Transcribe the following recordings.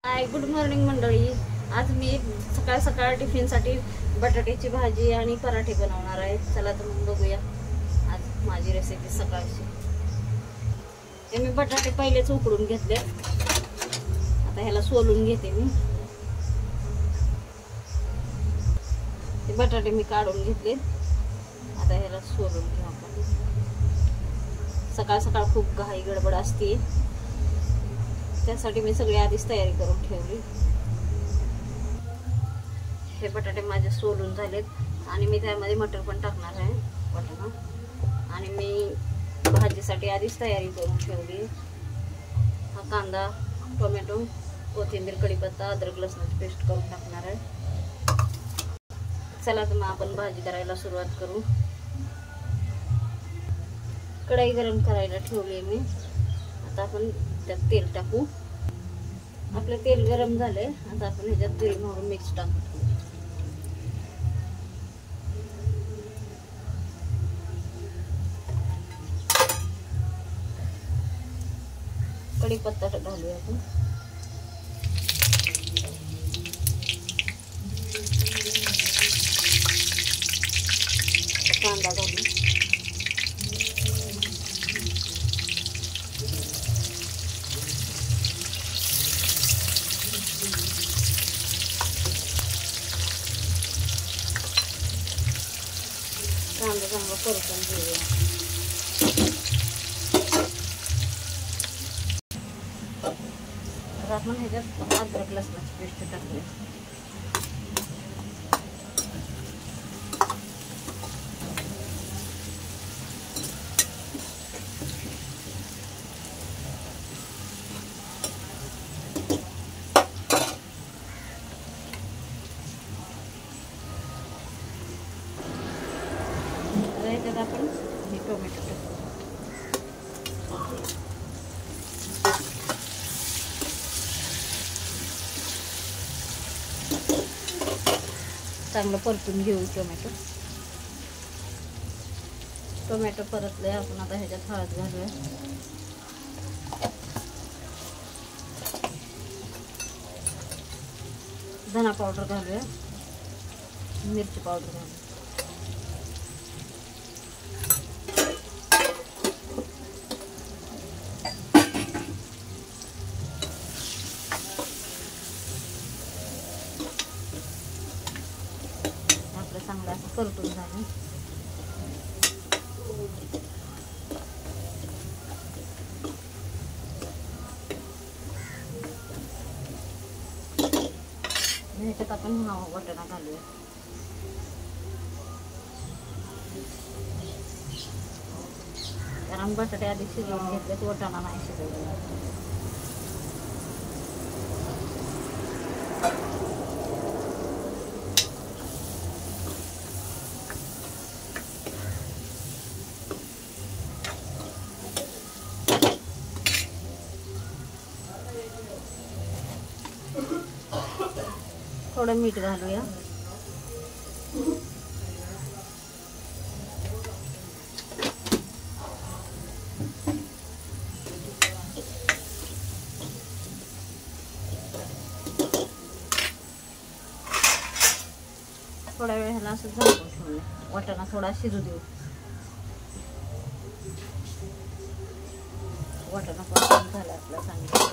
हाय, good morning मंडळी. आज मी सकाळ सकाळ टिफिनसाठी बटाट्याची भाजी आणि पराठे बनवणार आहे. चला तर मग बघूया आज माझी रेसिपी सकाळची. हे मी बटाटे पहिलेच उकडून घेतले, आता ह्याला सोलून घेते मी. ते बटाटे मी काढून घेतले, आता ह्याला सोलून घेऊ आपण. सकाळ सकाळ खूप घाई गडबड असते, त्यासाठी मी सगळी आधीच तयारी करून ठेवली. हे बटाटे माझे सोलून झालेत आणि मी त्यामध्ये मटर पण टाकणार आहे, वाटाणा. आणि मी भाजीसाठी आधीच तयारी करून ठेवली. हा कांदा, टोमॅटो, कोथिंबीर, कढीपत्ता, अद्रक लसणाची पेस्ट करून टाकणार आहे. चला तर मग आपण भाजी करायला सुरुवात करू. कढई गरम करायला ठेवली मी. आता आपण त्यात तेल टाकू. आपलं तेल गरम झाले, आता आपण ह्याच्यात जिरे मोहरी मिक्स टाकू. कढीपत्ता घालूया आपण. कांदा घालू. कांदा चांगला परतून घेऊया. आता आपण ह्याच्यात अद्रक लसणाची पेस्ट टाकूया. ह्याच्यात आपण हे टोमॅटो टाकू. चांगलं परतून घेऊ टोमॅटो. टोमॅटो परतले, आपण आता ह्याच्यात हळद घालूया. धना पावडर घालूया. मिरची पावडर घालूया. चांगलं असं परतून झालं. ह्याच्यात आपण वाटाणा घालूया. कारण बटाटे आधी शिजवून घेतलेत, वाटाणा नाही शिजवला. थोडं मीठ घालूया. थोड्या वेळ ह्याला असं झाकून ठेवूया. वाटाणा थोडा शिजू देऊ. वाटाणा परतून झाला आपला चांगला.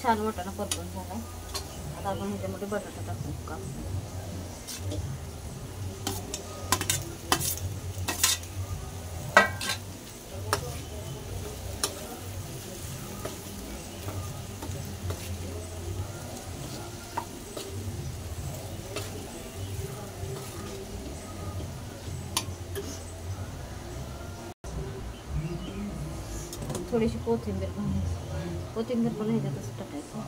छान वाटाणा परतून झाला. आता आपण ह्याच्यामध्ये बटाटा टाकू का. थोडीशी कोथिंबीर घालायची. कोथिंबीर पण ह्याच्यातच टाकायचं.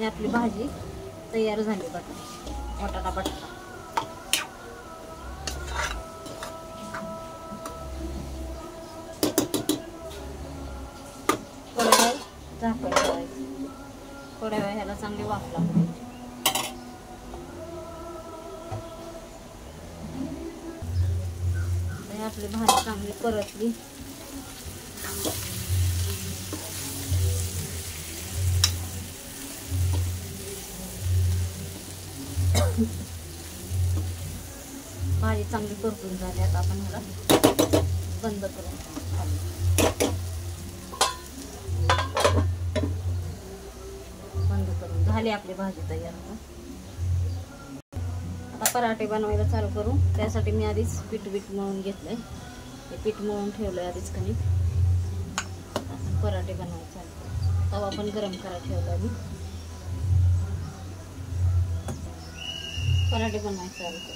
आपली भाजी तयार झाली. वाटाणा बटाटा झाकण ठेवायचं. थोड्या वेळ ह्याला चांगली वाफ लागते. आपली भाजी चांगली परतली. भाजी चांगली परतून झाली. आता आपण ह्याला बंद करून झाली आपली भाजी तयार. आता पराठे बनवायला चालू करू. त्यासाठी मी आधीच पीठ मळून घेतलंय. ते पीठ मळून ठेवलंय आधीच कणिक. आपण पराठे बनवायला चालू करू. तवा पण गरम करायला ठेवलाय मी. पराठे बनवायला चालू करू.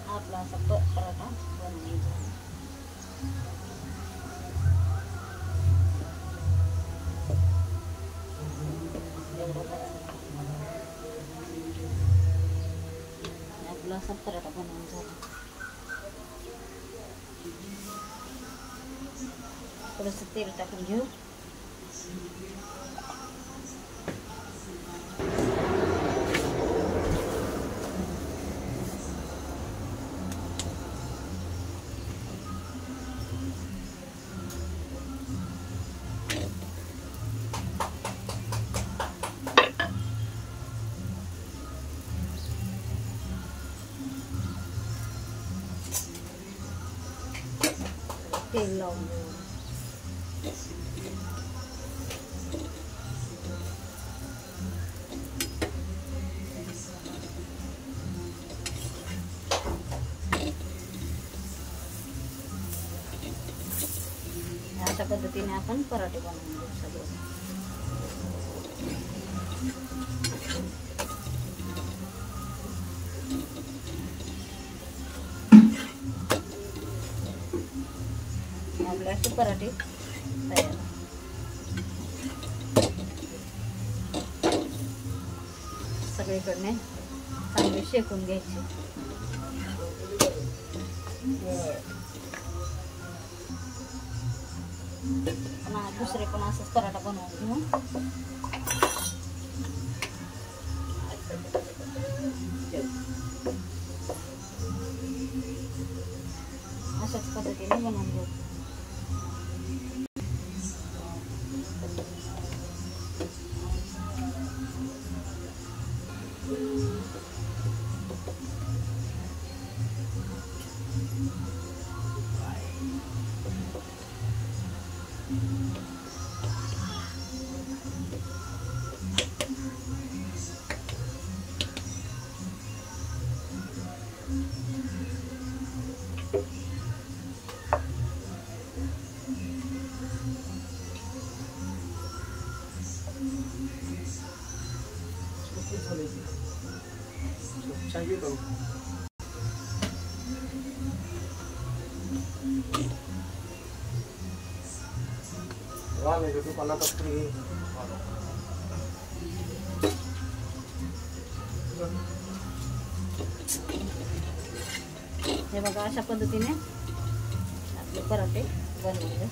आपला असा पराठा बनवायचा. आपला असा पराठा बनवून झाला. थोडंसं तेल टाकून घेऊ. तेल लावून घेऊ. अशा पद्धतीने आपण पराठे बनवून घेऊ सगळे. आपले असे पराठे तयार. सगळीकडने चांगले शेकून घ्यायचे. दुसरे पण असंच पराठा बनवून घेऊ. अशाच पद्धतीने बनवून घेऊ. हे बघा अशा पद्धतीने आपले पराठे बनवले.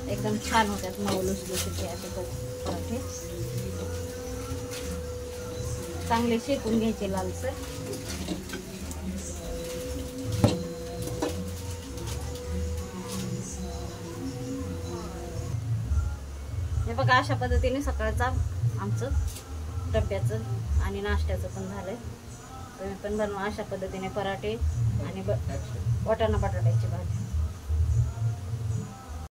एकदम छान होतात, मऊ लुसलुशीत असे पराठे. चांगले शेकून घ्यायचे लालसर. हे बघा, अशा पद्धतीने सकाळचा आमचं डब्याचं आणि नाश्त्याचं पण झालंय. तुम्ही पण बनवा अशा पद्धतीने पराठे आणि वाटाणा बटाट्याची भाजी.